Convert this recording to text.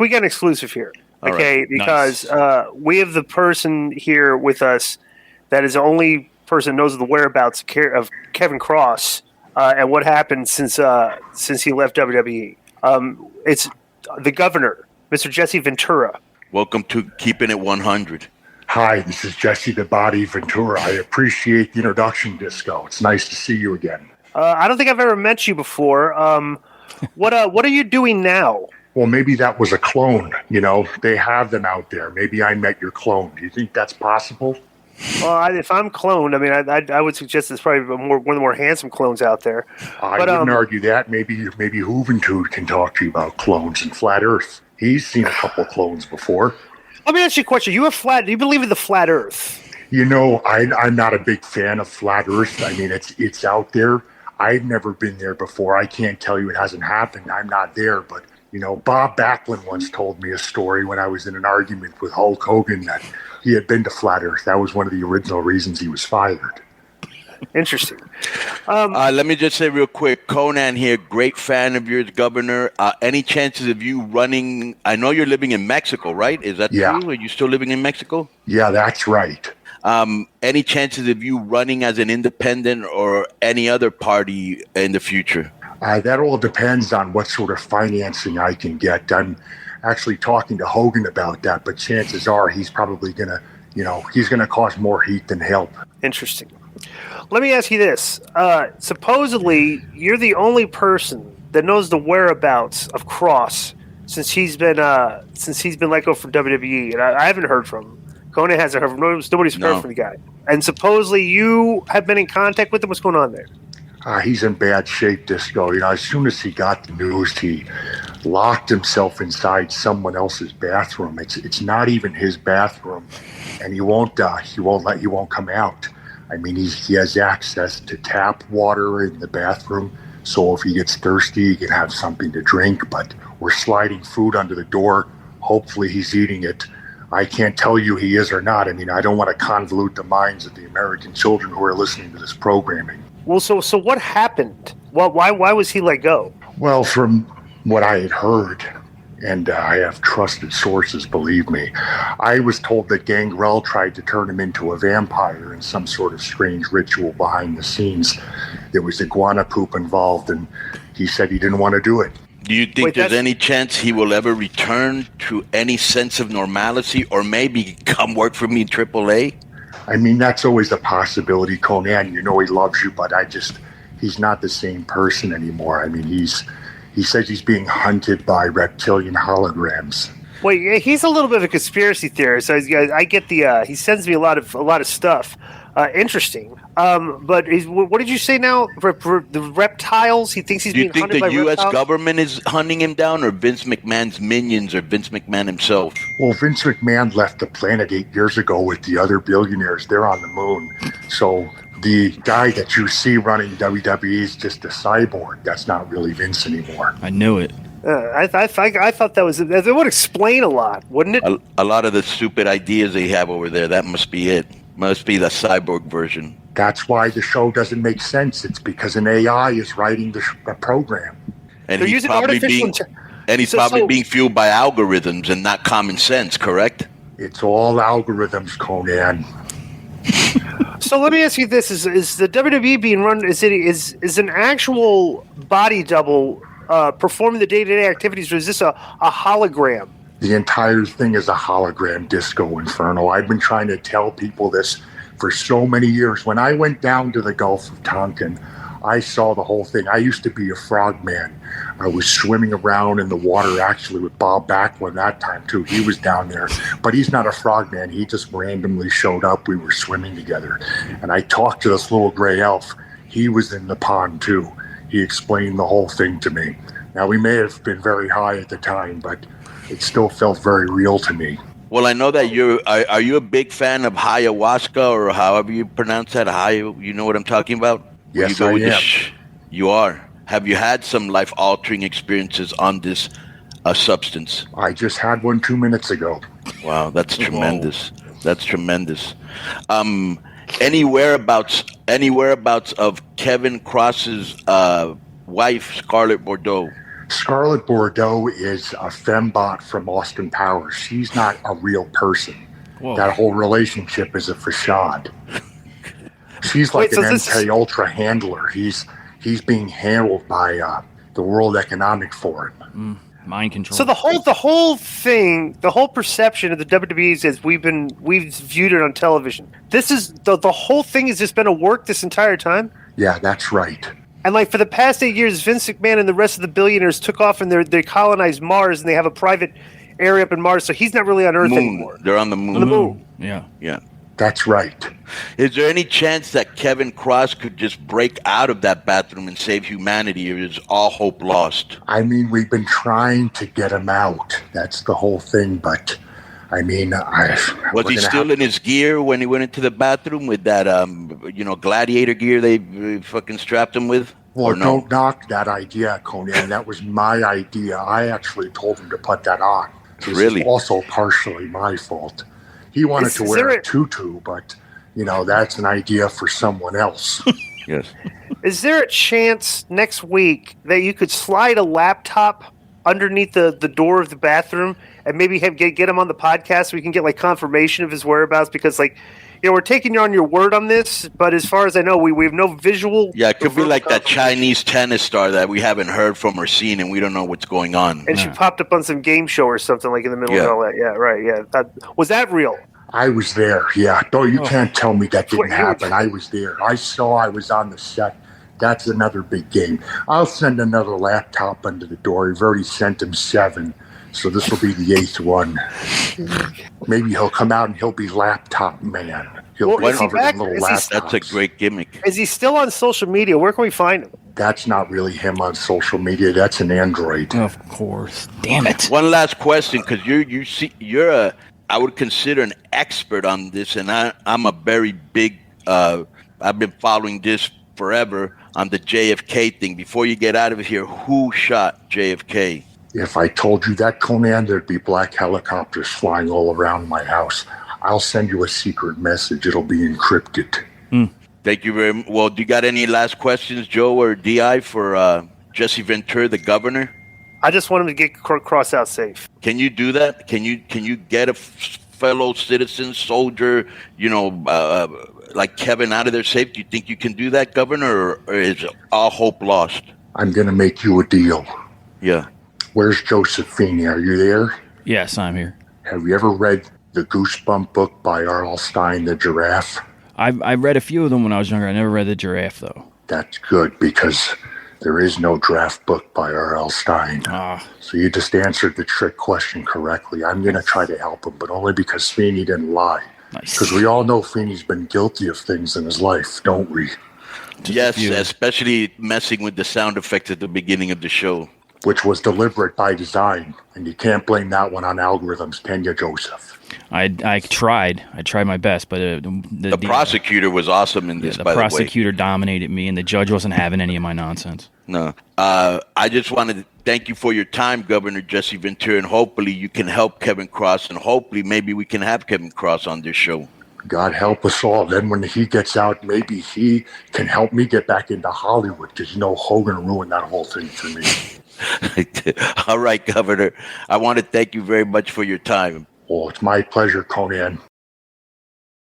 we got an exclusive here. All Okay, right. because Nice. we have the person here with us that is the only person that knows the whereabouts of Kevin Cross and what happened since he left WWE. It's the governor, Mr. Jesse Ventura. Welcome to Keeping It 100. Hi, this is Jesse the Body Ventura. I appreciate the introduction, Disco. It's nice to see you again. I don't think I've ever met you before. What are you doing now? Well, maybe that was a clone. You know, they have them out there. Maybe I met your clone. Do you think that's possible? Well, if I'm cloned, I mean, I would suggest there's probably one of the more handsome clones out there. I wouldn't argue that. Maybe Juventud can talk to you about clones and Flat Earth. He's seen a couple clones before. Let me ask you a question. Do you believe in the flat Earth? You know, I'm not a big fan of Flat Earth. I mean, it's out there. I've never been there before. I can't tell you it hasn't happened. I'm not there, but you know, Bob Backlund once told me a story when I was in an argument with Hulk Hogan that he had been to Flat Earth. That was one of the original reasons he was fired. Interesting. Let me just say real quick, Konnan here, great fan of yours, Governor. Any chances of you running? I know you're living in Mexico, right? Is that true? Are you still living in Mexico? Yeah, that's right. Any chances of you running as an independent or any other party in the future? That all depends on what sort of financing I can get. I'm actually talking to Hogan about that, but chances are he's probably going to cause more heat than help. Interesting. Let me ask you this. Supposedly, you're the only person that knows the whereabouts of Cross since he's been let go from WWE, and I haven't heard from him. Konnan hasn't heard from him. Nobody's heard from the guy. And supposedly, you have been in contact with him. What's going on there? He's in bad shape, Disco. You know, as soon as he got the news, he locked himself inside someone else's bathroom. It's not even his bathroom, and he won't come out. I mean, he has access to tap water in the bathroom, so if he gets thirsty, he can have something to drink. But we're sliding food under the door. Hopefully, he's eating it. I can't tell you he is or not. I mean, I don't want to convolute the minds of the American children who are listening to this programming. Well, so what happened? Why was he let go? Well, from what I had heard, and I have trusted sources, believe me, I was told that Gangrel tried to turn him into a vampire in some sort of strange ritual behind the scenes. There was iguana poop involved, and he said he didn't want to do it. Do you think there's any chance he will ever return to any sense of normalcy or maybe come work for me in AAA? I mean, that's always a possibility, Konnan. You know he loves you, but he's not the same person anymore. I mean, he says he's being hunted by reptilian holograms. Wait, he's a little bit of a conspiracy theorist. I get he sends me a lot of stuff. Interesting. But what did you say now? The reptiles? He thinks he's being hunted by reptiles? Do you think the U.S. government is hunting him down, or Vince McMahon's minions, or Vince McMahon himself? Well, Vince McMahon left the planet 8 years ago with the other billionaires. They're on the moon. So the guy that you see running WWE is just a cyborg. That's not really Vince anymore. I knew it. I thought that would explain a lot, wouldn't it? A lot of the stupid ideas they have over there, that must be it. Must be the cyborg version. That's why the show doesn't make sense. It's because an AI is writing the program. And he's probably being fueled by algorithms and not common sense, correct? It's all algorithms, Konnan. So let me ask you this: Is the WWE being run? Is an actual body double performing the day-to-day activities, or is this a hologram? The entire thing is a hologram, Disco Inferno. I've been trying to tell people this for so many years. When I went down to the Gulf of Tonkin, I saw the whole thing. I used to be a frogman. I was swimming around in the water, actually, with Bob Backlund that time, too. He was down there. But he's not a frogman. He just randomly showed up. We were swimming together. And I talked to this little gray elf. He was in the pond, too. He explained the whole thing to me. Now, we may have been very high at the time, but it still felt very real to me. Well, I know that are you a big fan of ayahuasca, or however you pronounce that? You know what I'm talking about? Yes, I am. You are. Have you had some life-altering experiences on this substance? I just had one 2 minutes ago. Wow, that's tremendous. That's tremendous. Any whereabouts of Kevin Cross's wife, Scarlett Bordeaux? Scarlett Bordeaux is a fembot from Austin Powers. She's not a real person. Whoa. That whole relationship is a facade. She's like Wait, an so MK Ultra handler. He's being handled by the World Economic Forum. Mind control. So the whole thing, the whole perception of the WWE is we've viewed it on television. This is the whole thing has just been a work this entire time. Yeah, that's right. And like for the past 8 years, Vince McMahon and the rest of the billionaires took off and they colonized Mars and they have a private area up in Mars. So he's not really on Earth anymore. They're on the moon. On the moon. Yeah. That's right. Is there any chance that Kevin Cross could just break out of that bathroom and save humanity, or is all hope lost? I mean, we've been trying to get him out. That's the whole thing. But I mean, was he still in his gear when he went into the bathroom with that, gladiator gear they fucking strapped him with? Well, don't knock that idea, Konnan. That was my idea. I actually told him to put that on. This Really? is also partially my fault. He wanted to wear a tutu, but, that's an idea for someone else. Yes. Is there a chance next week that you could slide a laptop underneath the door of the bathroom and maybe get him on the podcast so we can get like confirmation of his whereabouts? Because we're taking you on your word on this, but as far as I know, we have no visual. Yeah, it could be like that Chinese tennis star that we haven't heard from or seen, and we don't know what's going on. And she popped up on some game show or something like in the middle of all that. Yeah, right. Yeah, was that real? I was there. Yeah, no, you can't tell me that didn't happen. I was there. I was on the set. That's another big game. I'll send another laptop under the door. We've already sent him 7. So this will be the 8th one. Maybe he'll come out and he'll be laptop man. He'll be covered in little laptops. That's a great gimmick. Is he still on social media? Where can we find him? That's not really him on social media. That's an android. Of course. Damn it. One last question, because you're I would consider an expert on this, and I'm a very big. I've been following this forever on the JFK thing. Before you get out of here, who shot JFK? If I told you that, Konnan, there'd be black helicopters flying all around my house. I'll send you a secret message. It'll be encrypted. Thank you very much. Well, do you got any last questions, Joe or DI, for Jesse Ventura, the governor? I just want him to get Cross out safe. Can you do that? Can you get a fellow citizen, soldier, like Kevin out of there safe? Do you think you can do that, Governor, or is all hope lost? I'm going to make you a deal. Yeah. Where's Josephine? Are you there? Yes, I'm here. Have you ever read the Goosebump book by R.L. Stine, The Giraffe? I read a few of them when I was younger. I never read The Giraffe, though. That's good, because there is no draft book by R.L. Stine. So you just answered the trick question correctly. I'm going to try to help him, but only because Feeney didn't lie. Nice. Because we all know Feeney's been guilty of things in his life, don't we? Yes, especially messing with the sound effects at the beginning of the show. Which was deliberate by design. And you can't blame that one on algorithms, can you, Joseph? I tried. I tried my best, but the prosecutor was awesome in this, by the way. The prosecutor dominated me, and the judge wasn't having any of my nonsense. No. I just wanted to thank you for your time, Governor Jesse Ventura, and hopefully you can help Kevin Cross, and hopefully maybe we can have Kevin Cross on this show. God help us all. Then when he gets out, maybe he can help me get back into Hollywood, because, Hogan ruined that whole thing for me. All right, Governor. I want to thank you very much for your time. Well, it's my pleasure, Konnan.